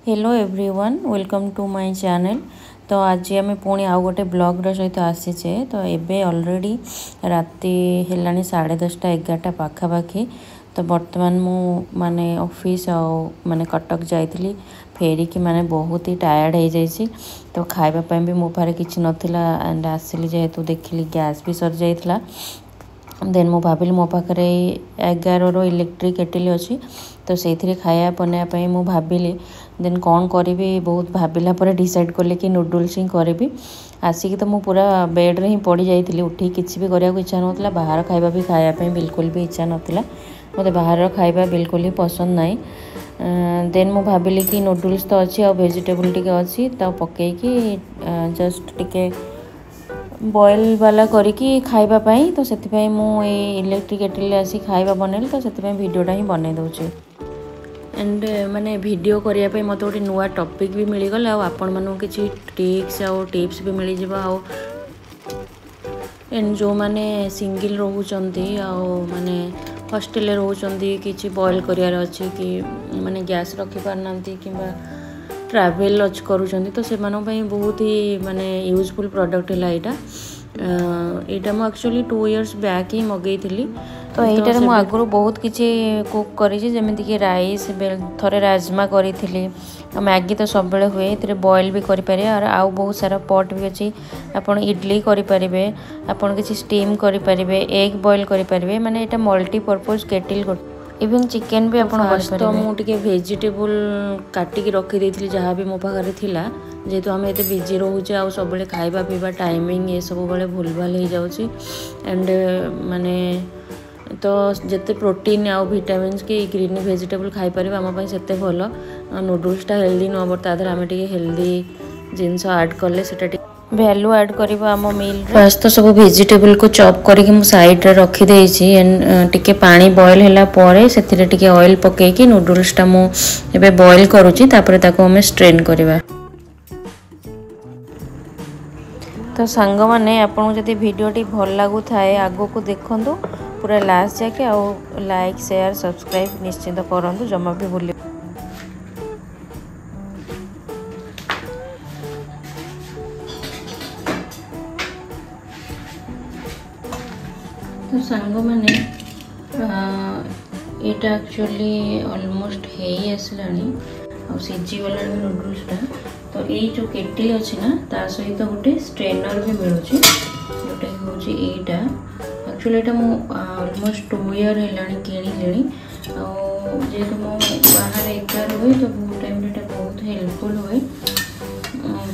Hello everyone welcome to my channel. तो आज आम पुणी आउ गोटे ब्लॉगर सहित आसीचे। तो एबे ऑलरेडी राति हेलानी 10:30-11टा पाखापाखि। तो बर्तमान मु माने ऑफिस माने कटक जाइली फेरिकी माने बहुत ही टायर्ड हो जाइए। तो खाइबा भी मो पारे किछि नथिला एंड आसिली जेहेतु देखिली गैस भी सर जाइथिला। देन मु भाविली मो पाखे 11 इलेक्ट्रिक केटिल अच्छी तो से खाया बनवाई मु भाविली। देन कौन करी बहुत भाविला पर डिसाइड कले कि नूडल्स ही करी। आसिक तो मु पूरा बेड्रे ही पड़ जाइली उठी किसी भी करने इच्छा नाला। बाहर खाଇବା भी खायापी बिल्कुल भी इच्छा नाला। मत बाहर खाଇବା बिल्कुल ही पसंद नाई। देन मु भाविली कि नूडल्स तो अच्छी आ वेजिटेबल टी अच्छी तो पकईकि जस्ट टिके बॉयल वाला करिकी खाइबा पाई। तो से मु इलेक्ट्रिक केटल आसी खाइबा बनैली तो से वीडियोटा ही बनै दउचे। एंड माने वीडियो करिया पे मत गोटे नुआ टॉपिक भी मिलगला आपण मानू किछि ट्रिक्स आ टिप्स भी मिल जिबा। आ एंड जो माने सिंगल रहउचंती आ माने हॉस्टल रहउचंती किछि बॉयल करियार अछि कि माने गैस रखि पारनांती किबा ट्रैवल लॉन्च करूचंती तो से मानो पई बहुत ही माने यूजफुल प्रोडक्ट है एटा। एटा मु एक्चुअली 2 इयर्स बैक ही मगई थी। तो यहीटार मु आगु बहुत किसी कुक करी जमीती कि राइस थरे राजमा करी थी। मैगी तो सब बेले हुए ये बॉयल भी करें और आउ बहुत सारा पॉट भी अच्छी। आपड़ इडली करें आपड़ किसी स्टीम करें एग बॉयल करें माने एटा मल्टीपर्पज केटिल। इवन चिकेन भी आपड़ तो मुझे वेजिटेबल काटिकी रखी जहाँ भी मो पाखे थिला जेहेतु आम एत बिजी रोचे आ सब खाइबा पीवा टाइमिंग ये सब बड़े भूल भाल हो जाऊँगी। एंड माने तो जिते प्रोटीन आउ विटामिन्स कि ग्रीन वेजिटेबल खाई पारे आम से भल। नूडल्सटा हेल्दी नुह बट तादर आम टे हेल्दी जिनस ऐड कले से वैल्यू ऐड करवा आम मील। फास्ट तो सब वेजिटेबल को चॉप करके मु साइड रे रखी देछि। एंड टिके पानी बॉयल हैला परे सेथिरे टिके ऑयल पकेकी नूडल्सटा मु एबे बॉयल करूछि तापर ताको हम स्ट्रेन करबा। तो सांग माने आपन जदि वीडियोटी भल लागु थाए आगो को देखंतु पूरा लास्ट जाके आ लाइक शेयर सब्सक्राइब निश्चित करंतु जमा भी भूल। तो सांग माने एटा एक्चुअली ऑलमोस्ट हेई आसलानी आ सिजी गला नूडल्सटा। तो ये जो केटिल अच्छी ना ता सहित गोटे स्ट्रेनर भी मिलूँ जोटा हूँ यहीटा। एक्चुअली एटा मु ऑलमोस्ट 2 इयर है किणी जेहेतु मो बाहर एकार हुए तो बहुत टाइम बहुत हेल्पफुल हुए।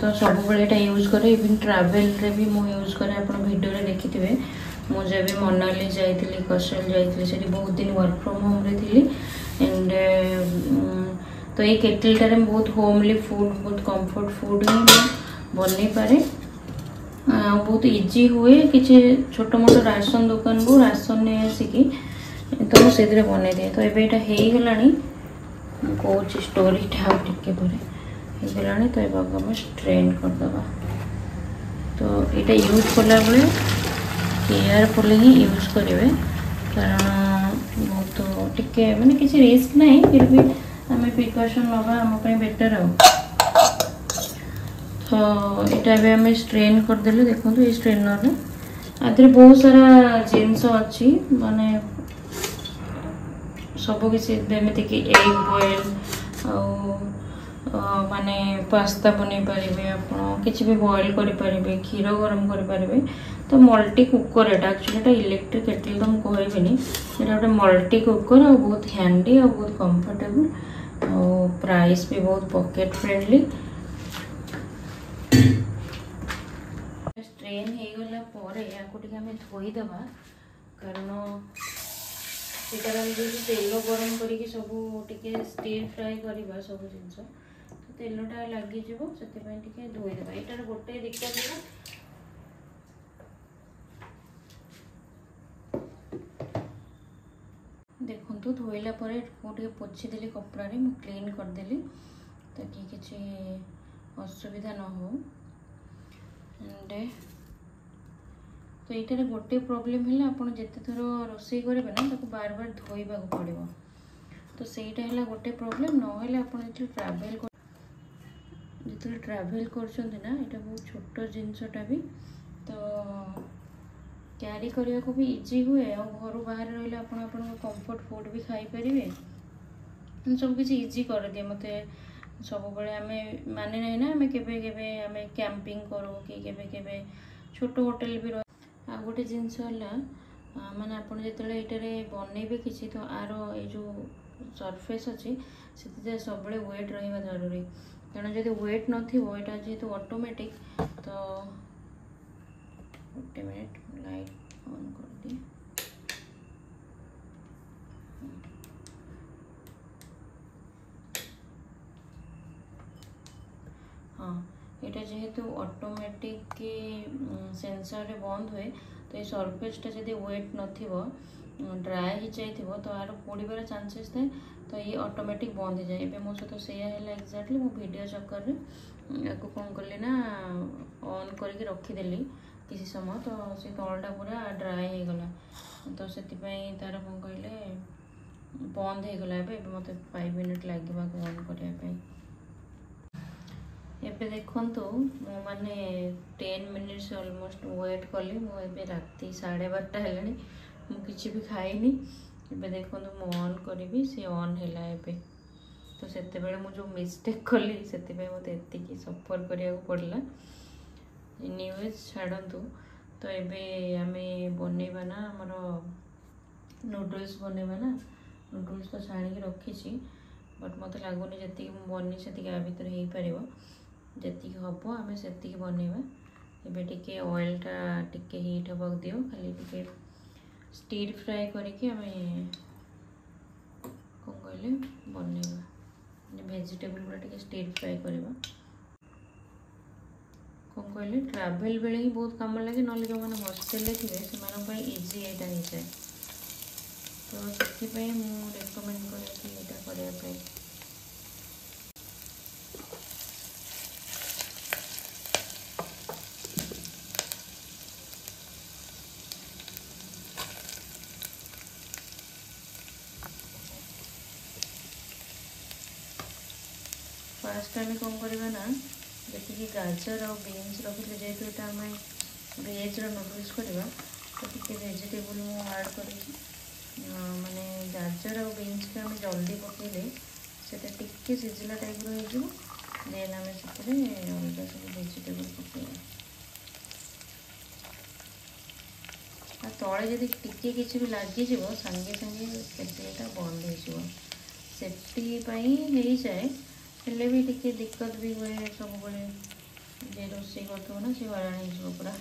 तो सब बड़े यूज करे इवन ट्रैवल रे भी मु यूज करे। आप वीडियो रे देखिथिबे मु जब मनाली जाइली कसल जाइली से बहुत दिन वर्क फ्रॉम होम रे थी। एंड तो ये केटलटारे बहुत होमली फूड बहुत कंफर्ट फूड ही बन पारे। बहुत इजी हुए किसी छोट मोट राशन दुकान को राशन नहीं आसिकी तो मुझे बनई दिए। तो ये हो गलानी कौच स्टोरीटा टिके पर तो ये स्ट्रेन करदे। तो ये यूज कला बेले केयरफुल ही यूज करेंगे कारण बहुत टिके माने किसी रिस्क नहीं फिर भी आम प्रिकॉशन नवा आम बेटर आ। तो यहाँ आम स्ट्रेन करदेलु देखो ये स्ट्रेनर आधे बहुत सारा जिनस अच्छी माने सब किसी कि एग बॉयल माने पास्ता बन पारे आप किसी भी बॉयल करें क्षीर गरम करें। तो मल्टी कुकर एटा एक्चुअली इलेक्ट्रिक केटल तो मुझे कहबी गोटे मल्टी कुकर आ बहुत हैंडी आ बहुत कंफर्टेबल आ प्राइस भी बहुत पॉकेट फ्रेंडली। स्ट्रेन हो गला परे याको टिके हमें धोईदेबा कारण तेल गरम करके सब टिके स्टीर फ्राए करवा सब जिनस तेलटा लगी से धोईदेबा। यार गोटे दिक्कत है देखु धोईला गोटे पोछीदेली कपड़ा मु क्लीन करदेली ताकि किसी असुविधा न हो। एंड तो ये गोटे प्रोब्लेम है आप जिते थर रोषे करेंगे ना ताको बार बार धोइबा को पड़ो। तो सहीटा है गोटे प्रोब्लेम ना आप ट्रैवल जिते ट्रैवल कर ना यहाँ बहुत छोट जिनसटा भी तो कैरी करने को भी इजी हुए और घर बाहर रही आप कंफर्ट फूड भी खाई पारे सब किसी इजी कर दिए मत सब बड़े आम माने ना ना आम के कैंपिंग करूँ कि केवे छोट होटेल भी रह आ गोटे जिनस माने आप जो बनइबे किसी तो आर यो सरफेस अच्छी से सब वेट रहा जरूरी कारण जब वेट नोटा जेहेतु ऑटोमेटिक तो गोटे मिनट लाइट ऑन कर दिए हाँ यहाँ जेहेतु ऑटोमेटिक सेंसर रे बंद हुए तो ये सरफेसटा जब वेट न ड्राए हो जाइए तो यार पोड़ार चांसेस थे तो ये ऑटोमेटिक बंद हो जाए एवं मो सहित से एक्जाक्टली मो वीडियो चक्कर में कौन कली ना ऑन करके रखीदेली किसी समय तो से तलटा पूरा ड्राए हो गला तो से तार कौन कहले बंद हो गला मत 5 मिनट लगे ऑन करने एबे देखंतु मो माने 10 मिनिट्स ऑलमोस्ट वेट कली मुझे राति 12:30 है मुझे भी खाइनी एबे देखंतु मो ऑन करी से ऑन हैला एबे तो सेते बेले मु जो मिस्टेक कली सेते पे मते एतिकी सफर करिया को पड़ला न्यूज छाड़तु तो एबे आमे बनैबा ना हमर नूडल्स बनैबा ना नूडल्स तो छाणी के रखी बट मत लगुनि जी बनी से भर हो पार जी हम आम से बनैबा एबे टिके ऑयलटा टिके हीट हवा दियो खाली टिके स्टीर फ्राए करके आम कौन कहले बनैबा वेजिटेबल पूरा टिके स्टीर फ्राए करवा कौन कहले ट्रैवल बेले ही बहुत कम लगे ना जो मैंने हॉस्टेल थे से इजी यहाँ हो जाए तो से रेकमेंड करने फास्ट आम कौन करवा ना जी गाजर और बीन्स रखी जेहतु ये आम वेज नूडल्स करवा तो टी वेजिटेबल आड कर माने गाजर और बीन्स के आम जल्दी पकईले से टिके सिझला टाइप हो देन आम से अलग सब वेजिटेबल पकईवा तले जब टिके किसी भी लगे सांगे सांगे केटा बंद हो सेफ्टी हो जाए हेल्ले भी टिके दिक्कत भी हुए सब बड़े जे रोसे कर ना से हराण हो पूरा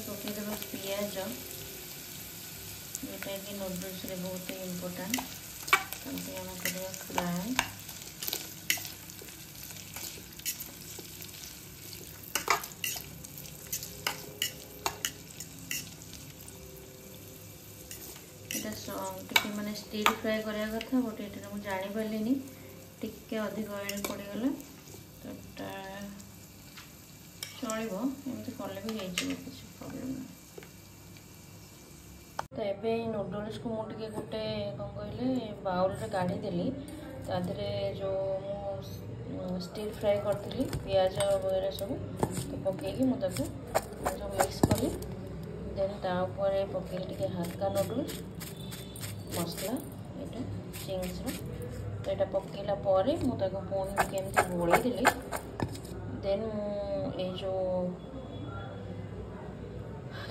पकईदेव पिज जोटा कि नूडल्स रे बहुत इम्पोर्टेंट फ्राए टे माने स्टीर फ्राए करा कथा बट ये मुझे जापारे टिके अधिक ऑयल पड़गला तो चलो एमती कले भी किसी प्रॉब्लम ना तो ये नूडल्स को मुझे गोटे कौन कहले बाउल काढ़ी देली तादे जो स्टीर फ्राए करी पिज वगैरह सब तो पकईकि मुझे जो मिक्स कली देन तापर पकईली टे हल्का नूडल्स मसला यहाँ चिंग्स तो यहाँ पकईला मुझे पुणी केमती गोल देली देन ये जो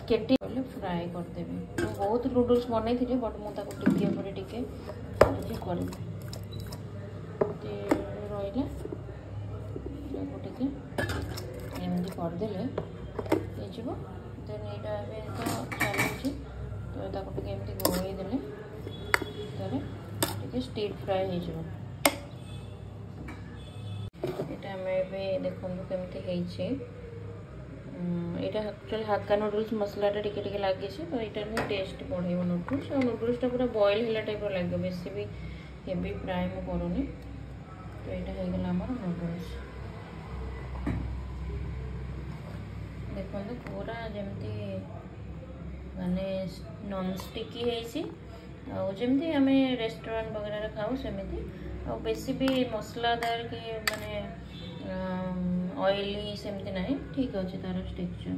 केटी फ्राए करदेवी तो बहुत नूडल्स बनई थी बट मुझे टिके पर टिके कर रहा टिके एमती करदे देन यहाँ तो चलुची तो एमती गोल देले ଅନୁସାରେ ଟିକେ ଷ୍ଟିର୍ ଫ୍ରାଏ ହେଇଯିବ। এটা ଆମେ ଏବେ ଦେଖନ୍ତୁ କେମିତି ହେଇଛି। এটা एक्चुअली हाक्का नूडल्स मसलाटा टिके टिके लागिଛି ତ ଏଇଟା ହିଁ ଟେଷ୍ଟ ବଢ଼େଇବ ନୁଡଲ୍ସ। ଆଉ ନୁଡଲ୍ସଟା ପୁରା ବଏଲ୍ ହେଲା ଟାଇପ୍ର ଲାଗିବ, ବେଶୀ ବି ହେଭି ଫ୍ରାଏ ମୁଁ କରୁନି। ତ ଏଇଟା ହେଇଗଲା ଆମର ନୁଡଲ୍ସ। ଦେଖନ୍ତୁ ପୁରା ଯେମିତି ମାନେ ନନ୍ ଷ୍ଟିକି ହେଇଛି, ଆଉ ଯେମିତି ଆମେ ରେଷ୍ଟୁରାଣ୍ଟ ବଗେରାରେ ଖାଉ ସେମିତି। ଆଉ ବେଶୀ ବି ମସଲାଦାର କି ମାନେ ଅଏଲି ସେମିତି ନାହିଁ, ଠିକ୍ ଅଛି ତାର टेक्सचर।